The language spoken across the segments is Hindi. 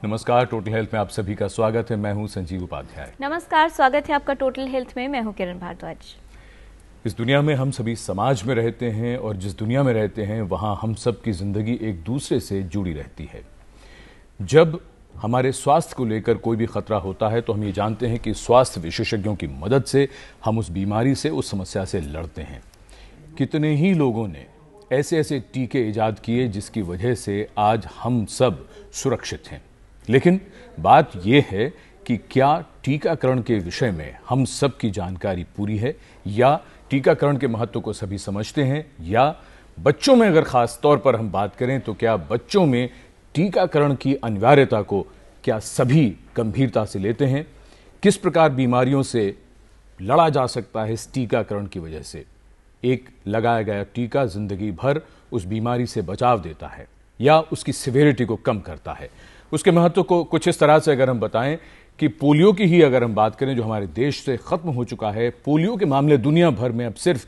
नमस्कार, टोटल हेल्थ में आप सभी का स्वागत है। मैं हूं संजीव उपाध्याय। नमस्कार, स्वागत है आपका टोटल हेल्थ में। मैं हूं किरण भारद्वाज। इस दुनिया में हम सभी समाज में रहते हैं और जिस दुनिया में रहते हैं वहां हम सब की जिंदगी एक दूसरे से जुड़ी रहती है। जब हमारे स्वास्थ्य को लेकर कोई भी खतरा होता है तो हम ये जानते हैं कि स्वास्थ्य विशेषज्ञों की मदद से हम उस बीमारी से, उस समस्या से लड़ते हैं। कितने ही लोगों ने ऐसे ऐसे टीके इजाद किए जिसकी वजह से आज हम सब सुरक्षित हैं। लेकिन बात यह है कि क्या टीकाकरण के विषय में हम सब की जानकारी पूरी है, या टीकाकरण के महत्व को सभी समझते हैं, या बच्चों में अगर खास तौर पर हम बात करें तो क्या बच्चों में टीकाकरण की अनिवार्यता को क्या सभी गंभीरता से लेते हैं? किस प्रकार बीमारियों से लड़ा जा सकता है इस टीकाकरण की वजह से? एक लगाया गया टीका जिंदगी भर उस बीमारी से बचाव देता है या उसकी सिवियरिटी को कम करता है? उसके महत्व को कुछ इस तरह से अगर हम बताएं कि पोलियो की ही अगर हम बात करें जो हमारे देश से खत्म हो चुका है, पोलियो के मामले दुनिया भर में अब सिर्फ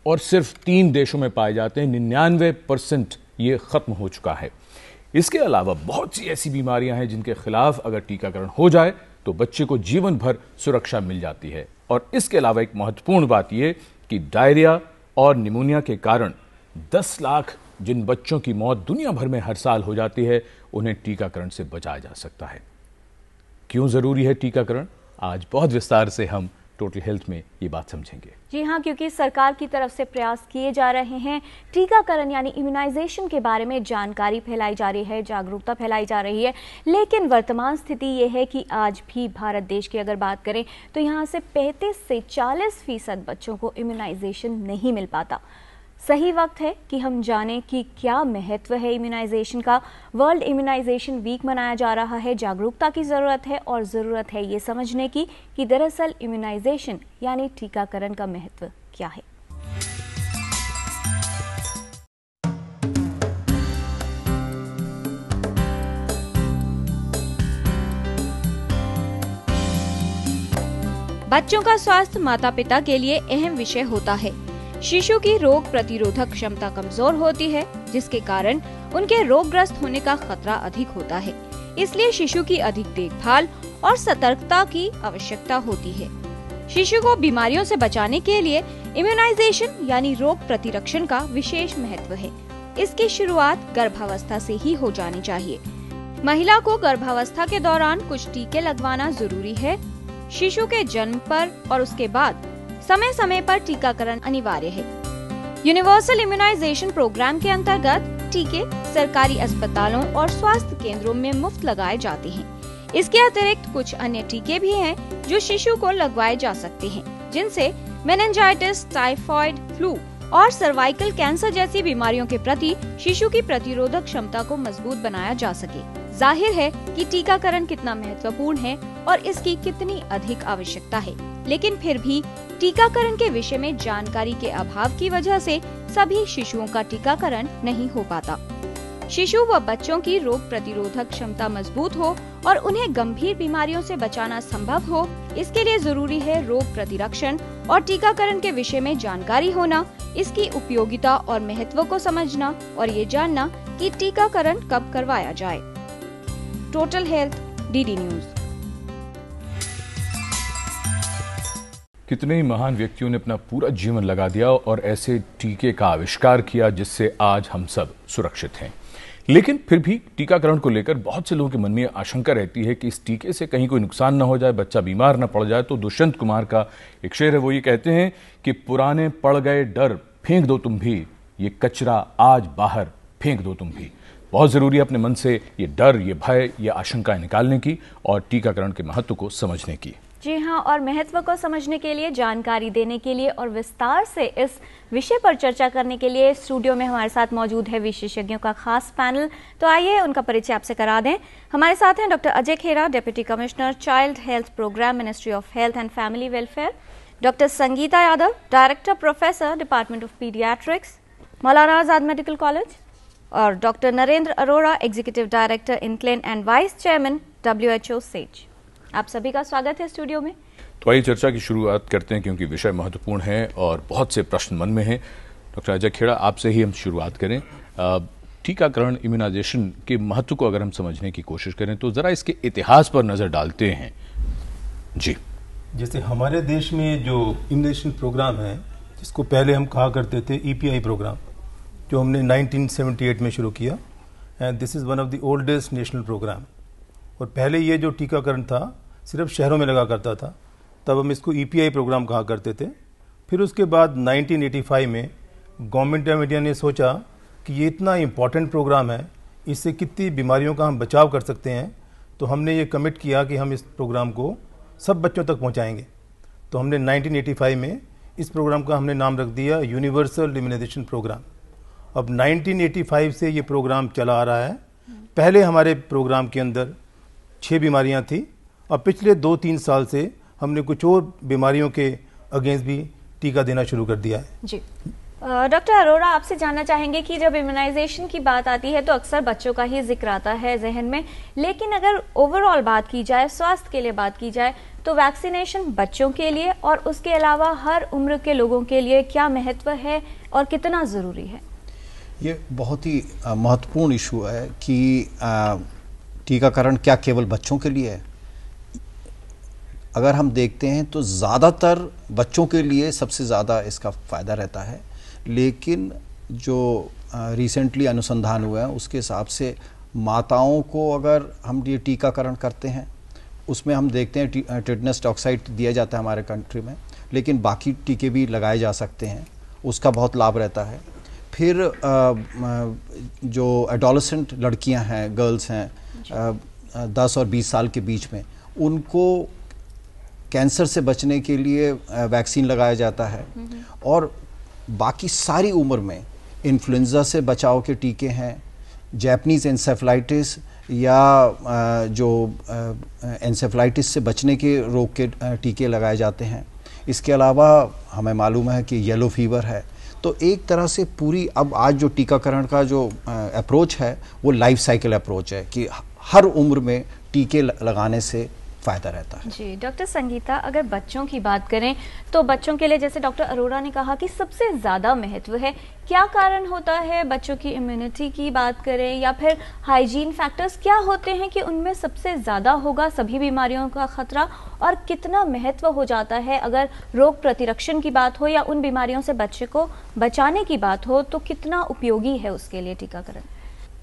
और सिर्फ 3 देशों में पाए जाते हैं। 99% ये खत्म हो चुका है। इसके अलावा बहुत सी ऐसी बीमारियां हैं जिनके खिलाफ अगर टीकाकरण हो जाए तो बच्चे को जीवन भर सुरक्षा मिल जाती है। और इसके अलावा एक महत्वपूर्ण बात यह कि डायरिया और निमोनिया के कारण 10 लाख जिन बच्चों की मौत दुनिया भर में हर साल हो जाती है, उन्हें टीकाकरण से बचाया जा सकता है। क्यों जरूरी है टीकाकरण? आज बहुत विस्तार से हम टोटल हेल्थ में ये बात समझेंगे। जी हाँ, क्योंकि सरकार की तरफ से प्रयास किए जा रहे हैं। टीकाकरण यानी इम्यूनाइजेशन के बारे में जानकारी फैलाई जा रही है, जागरूकता फैलाई जा रही है। लेकिन वर्तमान स्थिति ये है कि आज भी भारत देश की अगर बात करें तो यहाँ से 35 से 40% बच्चों को इम्यूनाइजेशन नहीं मिल पाता। सही वक्त है कि हम जानें कि क्या महत्व है इम्यूनाइजेशन का। वर्ल्ड इम्यूनाइजेशन वीक मनाया जा रहा है। जागरूकता की ज़रूरत है और ज़रूरत है ये समझने की कि दरअसल इम्यूनाइजेशन यानी टीकाकरण का महत्व क्या है। बच्चों का स्वास्थ्य माता पिता के लिए अहम विषय होता है। शिशु की रोग प्रतिरोधक क्षमता कमजोर होती है, जिसके कारण उनके रोगग्रस्त होने का खतरा अधिक होता है। इसलिए शिशु की अधिक देखभाल और सतर्कता की आवश्यकता होती है। शिशु को बीमारियों से बचाने के लिए इम्यूनाइजेशन यानी रोग प्रतिरक्षण का विशेष महत्व है। इसकी शुरुआत गर्भावस्था से ही हो जानी चाहिए। महिला को गर्भावस्था के दौरान कुछ टीके लगवाना जरूरी है। शिशु के जन्म पर और उसके बाद समय समय पर टीकाकरण अनिवार्य है। यूनिवर्सल इम्यूनाइजेशन प्रोग्राम के अंतर्गत टीके सरकारी अस्पतालों और स्वास्थ्य केंद्रों में मुफ्त लगाए जाते हैं। इसके अतिरिक्त कुछ अन्य टीके भी हैं जो शिशु को लगवाए जा सकते हैं, जिनसे मेनिंजाइटिस, टाइफाइड, फ्लू और सर्वाइकल कैंसर जैसी बीमारियों के प्रति शिशु की प्रतिरोधक क्षमता को मजबूत बनाया जा सके। जाहिर है कि टीकाकरण कितना महत्वपूर्ण है और इसकी कितनी अधिक आवश्यकता है, लेकिन फिर भी टीकाकरण के विषय में जानकारी के अभाव की वजह से सभी शिशुओं का टीकाकरण नहीं हो पाता। शिशु व बच्चों की रोग प्रतिरोधक क्षमता मजबूत हो और उन्हें गंभीर बीमारियों से बचाना संभव हो, इसके लिए जरूरी है रोग प्रतिरक्षण और टीकाकरण के विषय में जानकारी होना, इसकी उपयोगिता और महत्व को समझना और ये जानना कि टीकाकरण कब करवाया जाए। Total health, DD news. कितने ही महान व्यक्तियों ने अपना पूरा जीवन लगा दिया और ऐसे टीके का आविष्कार किया जिससे आज हम सब सुरक्षित हैं। लेकिन फिर भी टीकाकरण को लेकर बहुत से लोगों के मन में आशंका रहती है कि इस टीके से कहीं कोई नुकसान न हो जाए, बच्चा बीमार न पड़ जाए। तो दुष्यंत कुमार का एक शेर है, वो ये कहते हैं कि पुराने पड़ गए डर फेंक दो तुम भी, ये कचरा आज बाहर फेंक दो तुम भी। बहुत जरूरी है अपने मन से ये डर, ये भय, ये आशंकाएं निकालने की और टीकाकरण के महत्व को समझने की। जी हाँ, और महत्व को समझने के लिए, जानकारी देने के लिए और विस्तार से इस विषय पर चर्चा करने के लिए स्टूडियो में हमारे साथ मौजूद है विशेषज्ञों का खास पैनल। तो आइए उनका परिचय आपसे करा दें। हमारे साथ हैं doctor Ajay Khera, deputy commissioner, child health programme, ministry of health and family welfare. Doctor Sangeeta Yadav, director professor, department of paediatrics, Maulana Azad medical college. और doctor Narendra Arora, executive director, INCLEN and vice chairman, WHO SAGE. आप सभी का स्वागत है स्टूडियो में। तो आइए चर्चा की शुरुआत करते हैं क्योंकि विषय महत्वपूर्ण है और बहुत से प्रश्न मन में हैं। डॉक्टर अजय खेड़ा, आपसे ही हम शुरुआत करें। टीकाकरण, इम्यूनाइजेशन के महत्व को अगर हम समझने की कोशिश करें तो जरा इसके इतिहास पर नजर डालते हैं। जी, जैसे हमारे देश में जो इम्यूनाइजेशन प्रोग्राम है, जिसको पहले हम कहा करते थे EPI प्रोग्राम, जो हमने 1978 में शुरू किया, and this is one of the oldest national programme. और पहले ये जो टीकाकरण था सिर्फ शहरों में लगा करता था, तब हम इसको EPI प्रोग्राम कहा करते थे। फिर उसके बाद 1985 में गवर्नमेंट ऑफ इंडिया ने सोचा कि ये इतना इम्पॉर्टेंट प्रोग्राम है, इससे कितनी बीमारियों का हम बचाव कर सकते हैं, तो हमने ये कमिट किया कि हम इस प्रोग्राम को सब बच्चों तक पहुंचाएंगे। तो हमने 1985 में इस प्रोग्राम का हमने नाम रख दिया यूनिवर्सल इम्यूनाइजेशन प्रोग्राम। अब 1985 से ये प्रोग्राम चला आ रहा है। पहले हमारे प्रोग्राम के अंदर 6 बीमारियां थी, और पिछले 2-3 साल से हमने कुछ और बीमारियों के अगेंस्ट भी टीका देना शुरू कर दिया है। जी, डॉक्टर अरोड़ा, आपसे जानना चाहेंगे कि जब इम्यूनाइजेशन की बात आती है तो अक्सर बच्चों का ही जिक्र आता है जहन में, लेकिन अगर ओवरऑल बात की जाए, स्वास्थ्य के लिए बात की जाए, तो वैक्सीनेशन बच्चों के लिए और उसके अलावा हर उम्र के लोगों के लिए क्या महत्व है और कितना ज़रूरी है? ये बहुत ही महत्वपूर्ण इशू है कि टीकाकरण क्या केवल बच्चों के लिए है। अगर हम देखते हैं तो ज़्यादातर बच्चों के लिए सबसे ज़्यादा इसका फ़ायदा रहता है, लेकिन जो रिसेंटली अनुसंधान हुआ है उसके हिसाब से माताओं को अगर हम ये टीकाकरण करते हैं, उसमें हम देखते हैं टिटेनस टॉक्साइड दिया जाता है हमारे कंट्री में, लेकिन बाकी टीके भी लगाए जा सकते हैं, उसका बहुत लाभ रहता है। फिर जो एडोलेसेंट लड़कियां हैं, गर्ल्स हैं 10 और 20 साल के बीच में, उनको कैंसर से बचने के लिए वैक्सीन लगाया जाता है। और बाकी सारी उम्र में इन्फ्लुएंजा से बचाव के टीके हैं, जैपनीज़ एन्सेफलाइटिस या जो एन्सेफलाइटिस से बचने के रोग के टीके लगाए जाते हैं। इसके अलावा हमें मालूम है कि येलो फीवर है। तो एक तरह से पूरी अब आज जो टीकाकरण का जो अप्रोच है वो लाइफ साइकिल अप्रोच है कि हर उम्र में टीके लगाने से फ़ायदा रहता है। जी, डॉक्टर संगीता, अगर बच्चों की बात करें तो बच्चों के लिए जैसे डॉक्टर अरोड़ा ने कहा कि सबसे ज़्यादा महत्व है, क्या कारण होता है? बच्चों की इम्यूनिटी की बात करें या फिर हाइजीन फैक्टर्स क्या होते हैं कि उनमें सबसे ज़्यादा होगा सभी बीमारियों का खतरा, और कितना महत्व हो जाता है अगर रोग प्रतिरक्षण की बात हो या उन बीमारियों से बच्चे को बचाने की बात हो, तो कितना उपयोगी है उसके लिए टीकाकरण?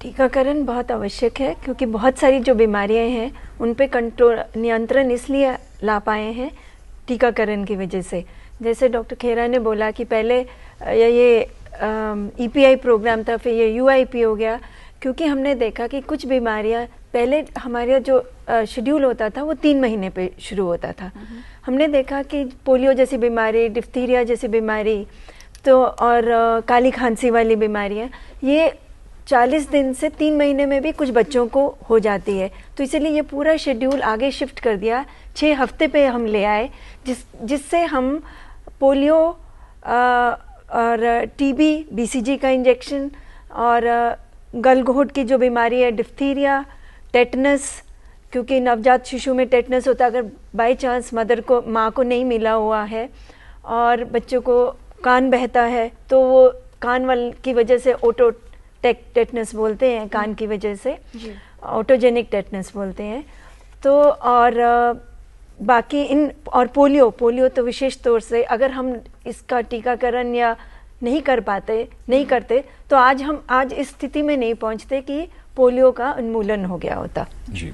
टीकाकरण बहुत आवश्यक है, क्योंकि बहुत सारी जो बीमारियां हैं उन पे नियंत्रण इसलिए ला पाए हैं टीकाकरण की वजह से। जैसे डॉक्टर खेरा ने बोला कि पहले ये EPI प्रोग्राम था, फिर ये UIP हो गया, क्योंकि हमने देखा कि कुछ बीमारियां पहले हमारा जो शेड्यूल होता था वो 3 महीने पे शुरू होता था। हमने देखा कि पोलियो जैसी बीमारी, डिफ्थीरिया जैसी बीमारी, तो और काली खांसी वाली बीमारियां, ये 40 दिन से 3 महीने में भी कुछ बच्चों को हो जाती है। तो इसलिए ये पूरा शेड्यूल आगे शिफ्ट कर दिया, 6 हफ्ते पे हम ले आए, जिससे हम पोलियो और TB, BCG का इंजेक्शन, और गलघोंट की जो बीमारी है डिफ्थीरिया, टेटनस, क्योंकि नवजात शिशु में टेटनस होता है अगर बाई चांस माँ को नहीं मिला हुआ है, और बच्चों को कान बहता है तो वो कान वाल की वजह से टेटनस बोलते हैं, कान की वजह से ऑटोजेनिक टेटनस बोलते हैं। तो और बाकी इन और पोलियो तो विशेष तौर से अगर हम इसका टीकाकरण या नहीं करते तो आज इस स्थिति में नहीं पहुंचते कि पोलियो का उन्मूलन हो गया होता। जी।